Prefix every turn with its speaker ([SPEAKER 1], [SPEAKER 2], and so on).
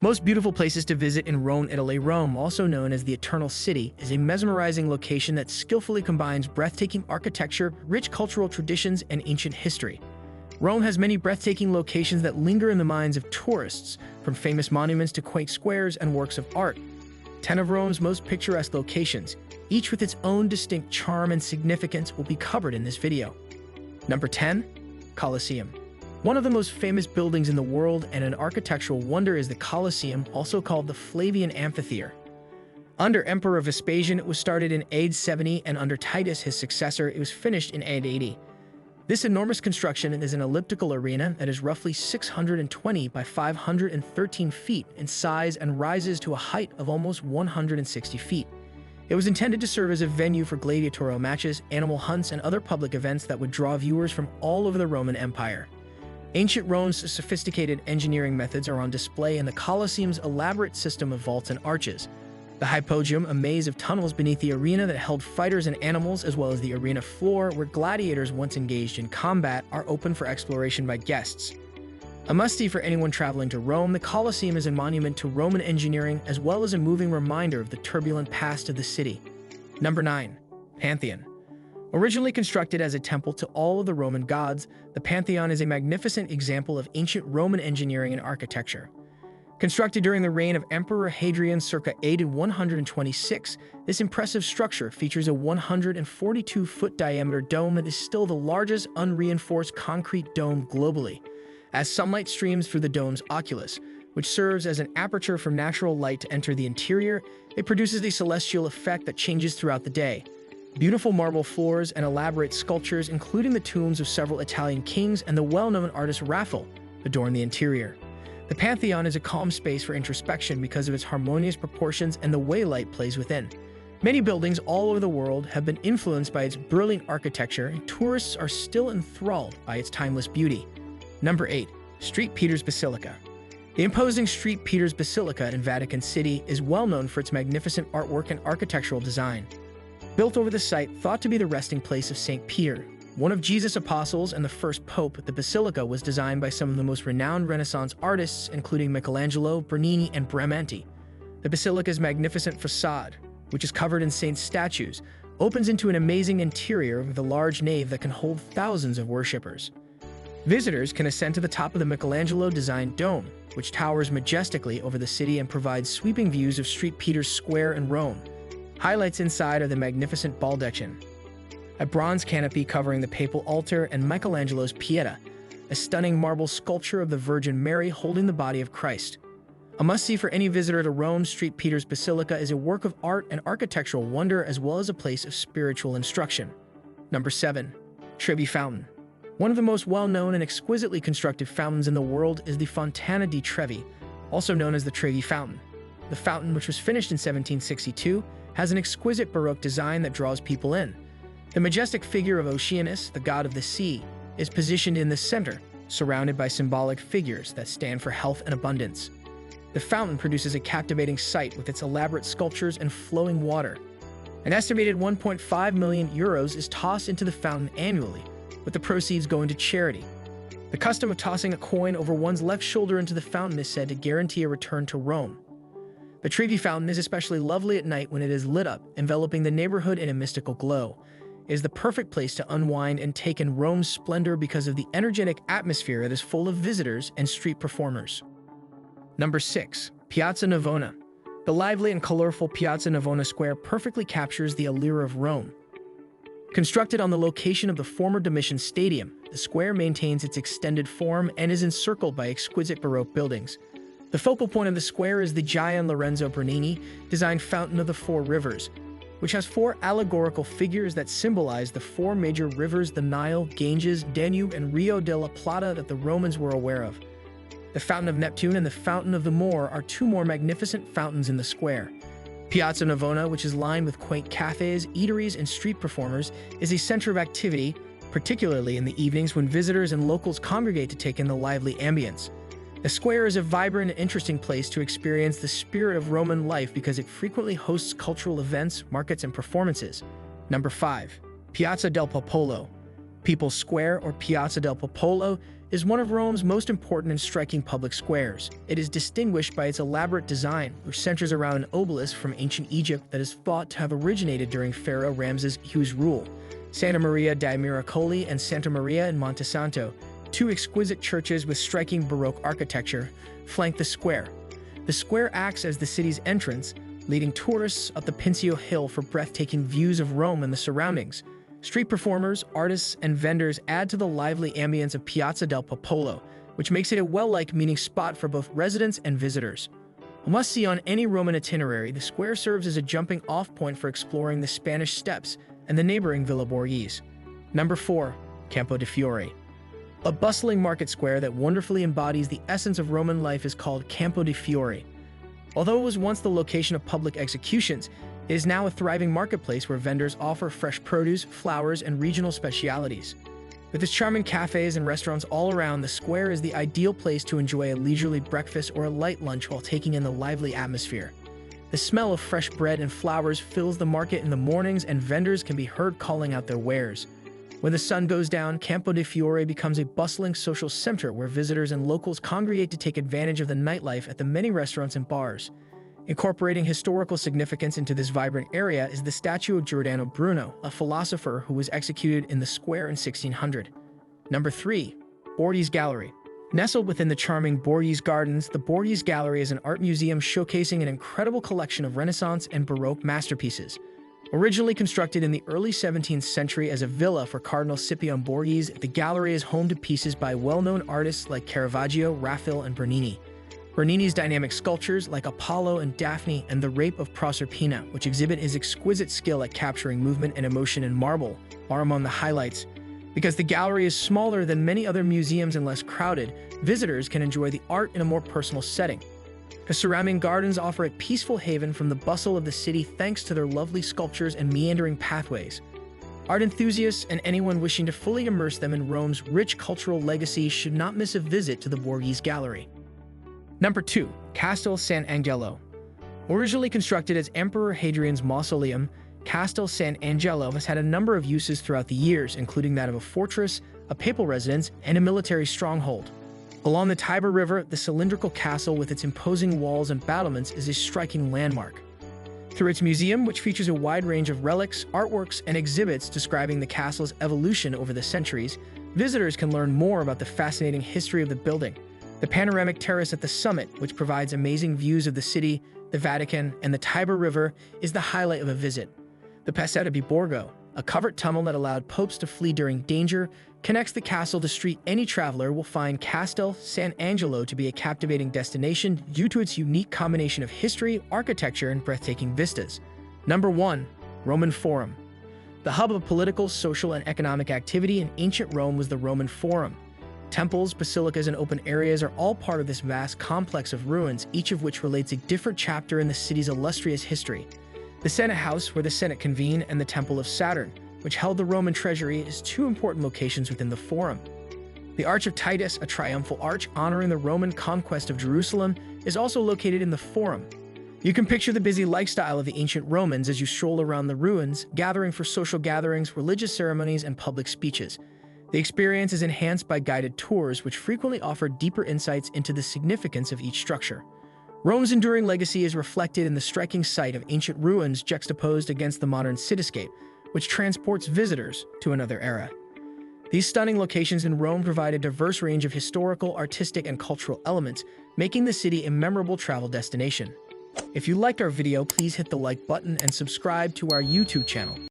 [SPEAKER 1] Most beautiful places to visit in Rome, Italy. Rome, also known as the Eternal City, is a mesmerizing location that skillfully combines breathtaking architecture, rich cultural traditions, and ancient history. Rome has many breathtaking locations that linger in the minds of tourists, from famous monuments to quaint squares and works of art. 10 of Rome's most picturesque locations, each with its own distinct charm and significance, will be covered in this video. Number 10. Colosseum. One of the most famous buildings in the world and an architectural wonder is the Colosseum, also called the Flavian Amphitheatre. Under Emperor Vespasian, it was started in AD 70, and under Titus, his successor, it was finished in AD 80. This enormous construction is an elliptical arena that is roughly 620 by 513 feet in size and rises to a height of almost 160 feet. It was intended to serve as a venue for gladiatorial matches, animal hunts, and other public events that would draw viewers from all over the Roman Empire. Ancient Rome's sophisticated engineering methods are on display in the Colosseum's elaborate system of vaults and arches. The Hypogeum, a maze of tunnels beneath the arena that held fighters and animals, as well as the arena floor where gladiators once engaged in combat, are open for exploration by guests. A must-see for anyone traveling to Rome, the Colosseum is a monument to Roman engineering as well as a moving reminder of the turbulent past of the city. Number 9. Pantheon. Originally constructed as a temple to all of the Roman gods, the Pantheon is a magnificent example of ancient Roman engineering and architecture. Constructed during the reign of Emperor Hadrian circa AD 126, this impressive structure features a 142-foot diameter dome that is still the largest unreinforced concrete dome globally. As sunlight streams through the dome's oculus, which serves as an aperture for natural light to enter the interior, it produces a celestial effect that changes throughout the day. Beautiful marble floors and elaborate sculptures, including the tombs of several Italian kings and the well-known artist Raphael, adorn the interior. The Pantheon is a calm space for introspection because of its harmonious proportions and the way light plays within. Many buildings all over the world have been influenced by its brilliant architecture, and tourists are still enthralled by its timeless beauty. Number 8. St. Peter's Basilica. The imposing St. Peter's Basilica in Vatican City is well known for its magnificent artwork and architectural design. Built over the site thought to be the resting place of St. Peter, one of Jesus' apostles and the first pope, the basilica was designed by some of the most renowned Renaissance artists, including Michelangelo, Bernini, and Bramante. The basilica's magnificent facade, which is covered in saint statues, opens into an amazing interior with a large nave that can hold thousands of worshippers. Visitors can ascend to the top of the Michelangelo-designed dome, which towers majestically over the city and provides sweeping views of St. Peter's Square in Rome. Highlights inside are the magnificent baldachin, a bronze canopy covering the papal altar, and Michelangelo's Pieta, a stunning marble sculpture of the Virgin Mary holding the body of Christ. A must-see for any visitor to Rome, St. Peter's Basilica is a work of art and architectural wonder as well as a place of spiritual instruction. Number 7. Trevi Fountain. One of the most well-known and exquisitely constructed fountains in the world is the Fontana di Trevi, also known as the Trevi Fountain. The fountain, which was finished in 1762, has an exquisite Baroque design that draws people in. The majestic figure of Oceanus, the god of the sea, is positioned in the center, surrounded by symbolic figures that stand for health and abundance. The fountain produces a captivating sight with its elaborate sculptures and flowing water. An estimated 1.5 million euros is tossed into the fountain annually, with the proceeds going to charity. The custom of tossing a coin over one's left shoulder into the fountain is said to guarantee a return to Rome. The Trevi Fountain is especially lovely at night when it is lit up, enveloping the neighborhood in a mystical glow. It is the perfect place to unwind and take in Rome's splendor because of the energetic atmosphere that is full of visitors and street performers. Number 6. Piazza Navona. The lively and colorful Piazza Navona Square perfectly captures the allure of Rome. Constructed on the location of the former Domitian Stadium, the square maintains its extended form and is encircled by exquisite Baroque buildings. The focal point of the square is the Gian Lorenzo Bernini designed Fountain of the Four Rivers, which has 4 allegorical figures that symbolize the 4 major rivers: the Nile, Ganges, Danube, and Rio de la Plata that the Romans were aware of. The Fountain of Neptune and the Fountain of the Moor are 2 more magnificent fountains in the square. Piazza Navona, which is lined with quaint cafes, eateries, and street performers, is a center of activity, particularly in the evenings when visitors and locals congregate to take in the lively ambience. The square is a vibrant and interesting place to experience the spirit of Roman life because it frequently hosts cultural events, markets, and performances. Number 5. Piazza del Popolo. People's Square, or Piazza del Popolo, is one of Rome's most important and striking public squares. It is distinguished by its elaborate design, which centers around an obelisk from ancient Egypt that is thought to have originated during Pharaoh Ramses II's rule. Santa Maria dei Miracoli and Santa Maria in Monte Santo, two exquisite churches with striking Baroque architecture, flank the square. The square acts as the city's entrance, leading tourists up the Pincio Hill for breathtaking views of Rome and the surroundings. Street performers, artists, and vendors add to the lively ambience of Piazza del Popolo, which makes it a well-liked meeting spot for both residents and visitors. A must-see on any Roman itinerary, the square serves as a jumping-off point for exploring the Spanish Steps and the neighboring Villa Borghese. Number 4. Campo de' Fiori. A bustling market square that wonderfully embodies the essence of Roman life is called Campo de' Fiori. Although it was once the location of public executions, it is now a thriving marketplace where vendors offer fresh produce, flowers, and regional specialities. With its charming cafes and restaurants all around, the square is the ideal place to enjoy a leisurely breakfast or a light lunch while taking in the lively atmosphere. The smell of fresh bread and flowers fills the market in the mornings, and vendors can be heard calling out their wares. When the sun goes down, Campo de' Fiori becomes a bustling social center where visitors and locals congregate to take advantage of the nightlife at the many restaurants and bars. Incorporating historical significance into this vibrant area is the statue of Giordano Bruno, a philosopher who was executed in the square in 1600. Number 3. Borghese Gallery. Nestled within the charming Borghese Gardens, the Borghese Gallery is an art museum showcasing an incredible collection of Renaissance and Baroque masterpieces. Originally constructed in the early 17th century as a villa for Cardinal Scipione Borghese, the gallery is home to pieces by well-known artists like Caravaggio, Raphael, and Bernini. Bernini's dynamic sculptures like Apollo and Daphne and the Rape of Proserpina, which exhibit his exquisite skill at capturing movement and emotion in marble, are among the highlights. Because the gallery is smaller than many other museums and less crowded, visitors can enjoy the art in a more personal setting. The surrounding gardens offer a peaceful haven from the bustle of the city thanks to their lovely sculptures and meandering pathways. Art enthusiasts and anyone wishing to fully immerse them in Rome's rich cultural legacy should not miss a visit to the Borghese Gallery. Number 2. Castel Sant'Angelo. Originally constructed as Emperor Hadrian's mausoleum, Castel Sant'Angelo has had a number of uses throughout the years, including that of a fortress, a papal residence, and a military stronghold. Along the Tiber River, the cylindrical castle with its imposing walls and battlements is a striking landmark. Through its museum, which features a wide range of relics, artworks, and exhibits describing the castle's evolution over the centuries, visitors can learn more about the fascinating history of the building. The panoramic terrace at the summit, which provides amazing views of the city, the Vatican, and the Tiber River, is the highlight of a visit. The Piazzetta di Borgo, a covered tunnel that allowed popes to flee during danger, connects the castle to street. Any traveler will find Castel Sant'Angelo to be a captivating destination due to its unique combination of history, architecture, and breathtaking vistas. Number 1. Roman Forum. The hub of political, social, and economic activity in ancient Rome was the Roman Forum. Temples, basilicas, and open areas are all part of this vast complex of ruins, each of which relates a different chapter in the city's illustrious history. The Senate House, where the Senate convened, and the Temple of Saturn, which held the Roman treasury, is two important locations within the Forum. The Arch of Titus, a triumphal arch honoring the Roman conquest of Jerusalem, is also located in the Forum. You can picture the busy lifestyle of the ancient Romans as you stroll around the ruins, gathering for social gatherings, religious ceremonies, and public speeches. The experience is enhanced by guided tours, which frequently offer deeper insights into the significance of each structure. Rome's enduring legacy is reflected in the striking sight of ancient ruins juxtaposed against the modern cityscape, which transports visitors to another era. These stunning locations in Rome provide a diverse range of historical, artistic, and cultural elements, making the city a memorable travel destination. If you liked our video, please hit the like button and subscribe to our YouTube channel.